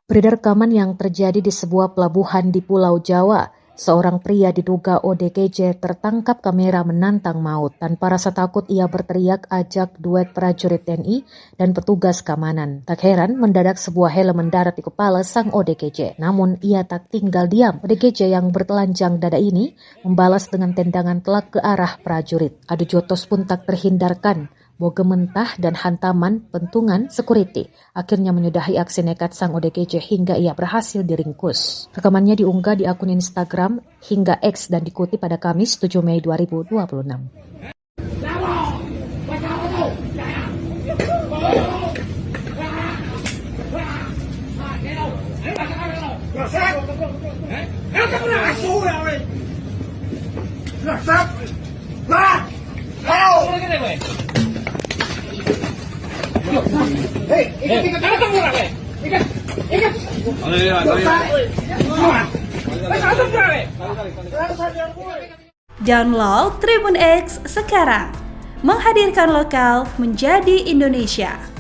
Beredar rekaman yang terjadi di sebuah pelabuhan di Pulau Jawa. Seorang pria diduga ODGJ tertangkap kamera menantang maut. Tanpa rasa takut ia berteriak ajak duet prajurit TNI dan petugas keamanan. Tak heran mendadak sebuah helm mendarat di kepala sang ODGJ. Namun ia tak tinggal diam. ODGJ yang bertelanjang dada ini membalas dengan tendangan telak ke arah prajurit. Adu jotos pun tak terhindarkan. Boge mentah dan hantaman pentungan security akhirnya menyudahi aksi nekat sang ODGJ hingga ia berhasil diringkus. Rekamannya diunggah di akun Instagram hingga X dan dikutip pada Kamis 7 Mei 2026. Download Tribun X sekarang, menghadirkan lokal menjadi Indonesia.